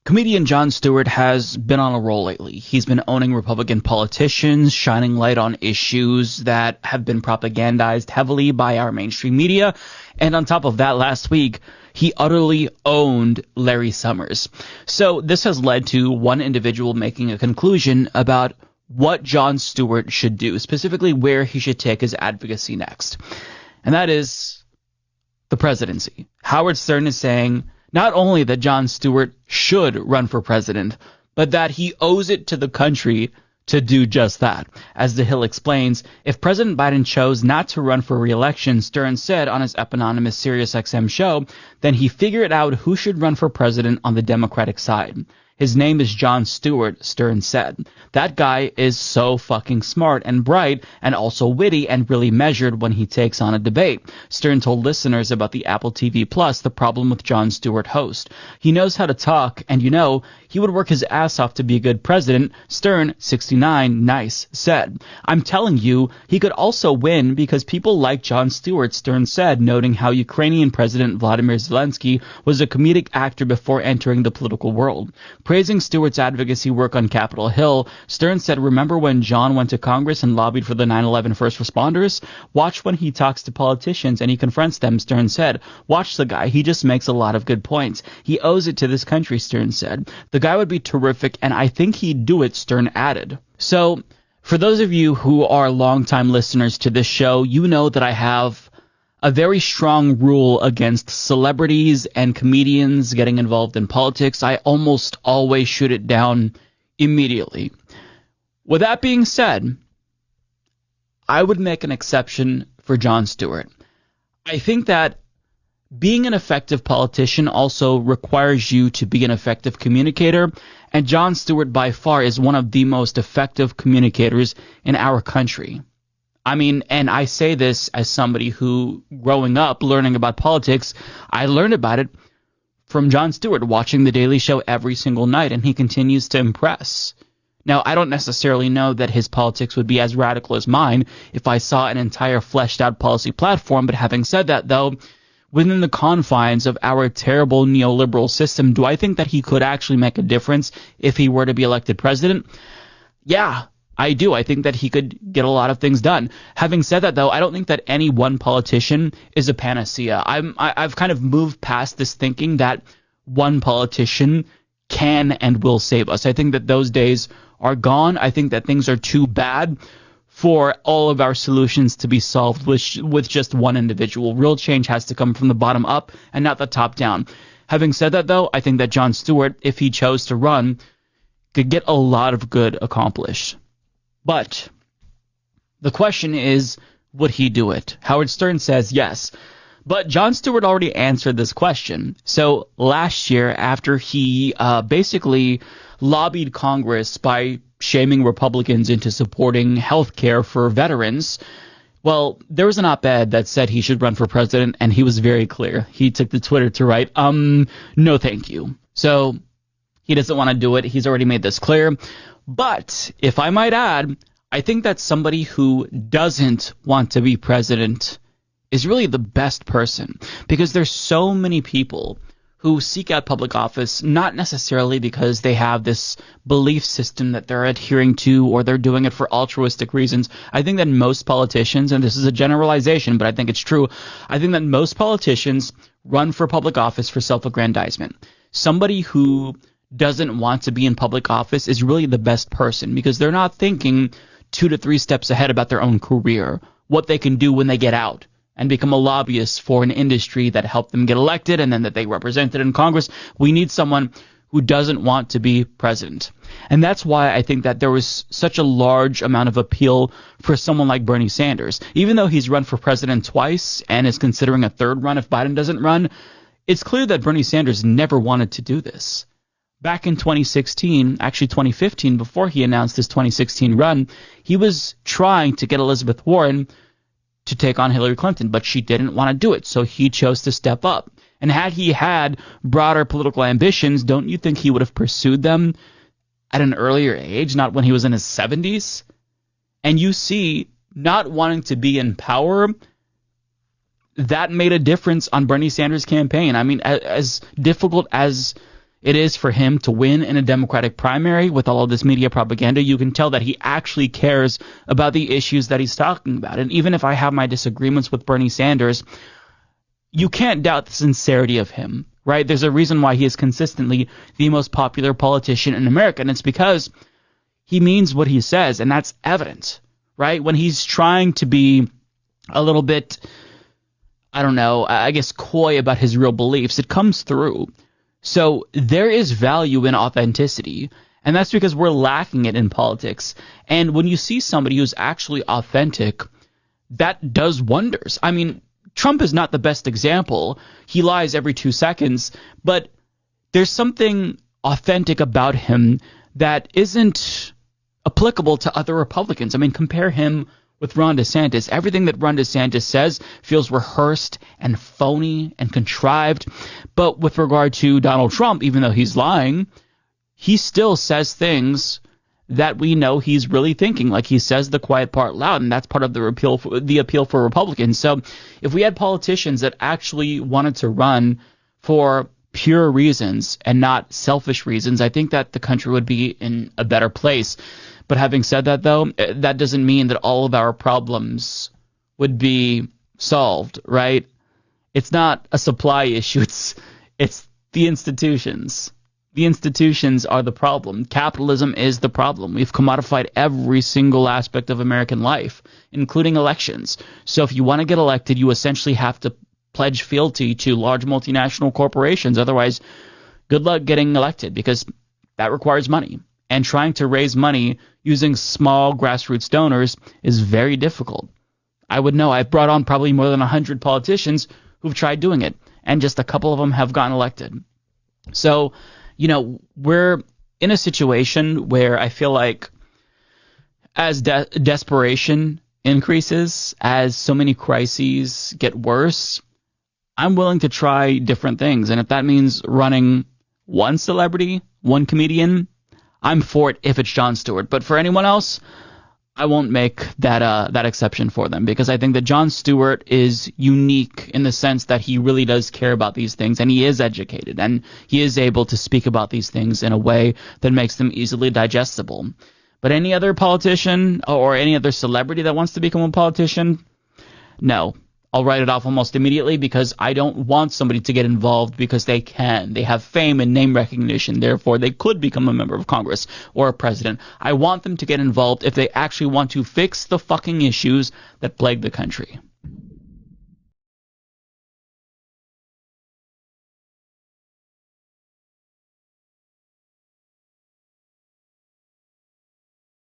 Comedian Jon Stewart has been on a roll lately. He's been owning Republican politicians, shining light on issues that have been propagandized heavily by our mainstream media, and on top of that, last week, he utterly owned Larry Summers. So this has led to one individual making a conclusion about what Jon Stewart should do, specifically where he should take his advocacy next. And that is the presidency. Howard Stern is saying not only that Jon Stewart should run for president, but that he owes it to the country to do just that. As The Hill explains, if President Biden chose not to run for re-election, Stern said on his eponymous SiriusXM show, then he figured out who should run for president on the Democratic side. His name is Jon Stewart, Stern said. That guy is so fucking smart and bright and also witty and really measured when he takes on a debate. Stern told listeners about the Apple TV Plus the problem with Jon Stewart host. He knows how to talk, and he would work his ass off to be a good president, Stern, 69, nice, said. I'm telling you, he could also win because people like Jon Stewart, Stern said, noting how Ukrainian President Vladimir Zelensky was a comedic actor before entering the political world. Praising Stewart's advocacy work on Capitol Hill, Stern said, remember when John went to Congress and lobbied for the 9/11 first responders? Watch when he talks to politicians and he confronts them, Stern said. Watch the guy. He just makes a lot of good points. He owes it to this country, Stern said. The guy would be terrific, and I think he'd do it, Stern added. So, for those of you who are longtime listeners to this show, you know that I have a very strong rule against celebrities and comedians getting involved in politics. I almost always shoot it down immediately. With that being said, I would make an exception for Jon Stewart. I think that being an effective politician also requires you to be an effective communicator, and Jon Stewart by far is one of the most effective communicators in our country. I mean, and I say this as somebody who, growing up, learning about politics, I learned about it from Jon Stewart, watching The Daily Show every single night, and he continues to impress. Now, I don't necessarily know that his politics would be as radical as mine if I saw an entire fleshed-out policy platform, but having said that, though, within the confines of our terrible neoliberal system, do I think that he could actually make a difference if he were to be elected president? Yeah, I do. I think that he could get a lot of things done. Having said that, though, I don't think that any one politician is a panacea. I've kind of moved past this thinking that one politician can and will save us. I think that those days are gone. I think that things are too bad for all of our solutions to be solved with just one individual. Real change has to come from the bottom up and not the top down. Having said that, though, I think that Jon Stewart, if he chose to run, could get a lot of good accomplished. But the question is, would he do it? Howard Stern says yes. But Jon Stewart already answered this question. So last year, after he basically lobbied Congress by shaming Republicans into supporting health care for veterans, well, there was an op-ed that said he should run for president, and he was very clear. He took to Twitter to write, no thank you. So he doesn't want to do it. He's already made this clear. But, if I might add, I think that somebody who doesn't want to be president is really the best person, because there's so many people who seek out public office not necessarily because they have this belief system that they're adhering to or they're doing it for altruistic reasons. I think that most politicians, and this is a generalization, but I think it's true, I think that most politicians run for public office for self-aggrandizement. Somebody who doesn't want to be in public office is really the best person, because they're not thinking 2 to 3 steps ahead about their own career, what they can do when they get out and become a lobbyist for an industry that helped them get elected and then that they represented in Congress. We need someone who doesn't want to be president. And that's why I think that there was such a large amount of appeal for someone like Bernie Sanders. Even though he's run for president twice and is considering a third run if Biden doesn't run, it's clear that Bernie Sanders never wanted to do this. Back in 2016, actually 2015, before he announced his 2016 run, he was trying to get Elizabeth Warren to take on Hillary Clinton, but she didn't want to do it, so he chose to step up. And had he had broader political ambitions, don't you think he would have pursued them at an earlier age, not when he was in his 70s? And you see, not wanting to be in power, that made a difference on Bernie Sanders' campaign. I mean, as difficult as it is for him to win in a Democratic primary with all of this media propaganda, you can tell that he actually cares about the issues that he's talking about. And even if I have my disagreements with Bernie Sanders, you can't doubt the sincerity of him, right? There's a reason why he is consistently the most popular politician in America, and it's because he means what he says, and that's evident, right? When he's trying to be a little bit, I don't know, I guess coy about his real beliefs, it comes through. So there is value in authenticity, and that's because we're lacking it in politics. And when you see somebody who's actually authentic, that does wonders. I mean, Trump is not the best example. He lies every 2 seconds, but there's something authentic about him that isn't applicable to other Republicans. I mean, compare him with Ron DeSantis. Everything that Ron DeSantis says feels rehearsed and phony and contrived. But with regard to Donald Trump, even though he's lying, he still says things that we know he's really thinking. Like, he says the quiet part loud, and that's part of the appeal for Republicans. So if we had politicians that actually wanted to run for pure reasons and not selfish reasons, I think that the country would be in a better place. But having said that, though, that doesn't mean that all of our problems would be solved, right? It's not a supply issue. It's the institutions. The institutions are the problem. Capitalism is the problem. We've commodified every single aspect of American life, including elections. So if you want to get elected, you essentially have to pledge fealty to large multinational corporations. Otherwise, good luck getting elected, because that requires money. And trying to raise money using small grassroots donors is very difficult. I would know. I've brought on probably more than 100 politicians who've tried doing it, and just a couple of them have gotten elected. So, you know, we're in a situation where I feel like as desperation increases, as so many crises get worse, I'm willing to try different things. And if that means running one celebrity, one comedian, I'm for it if it's Jon Stewart. But for anyone else, I won't make that exception for them, because I think that Jon Stewart is unique in the sense that he really does care about these things, and he is educated, and he is able to speak about these things in a way that makes them easily digestible. But any other politician or any other celebrity that wants to become a politician, no. I'll write it off almost immediately, because I don't want somebody to get involved because they can. They have fame and name recognition. Therefore, they could become a member of Congress or a president. I want them to get involved if they actually want to fix the fucking issues that plague the country.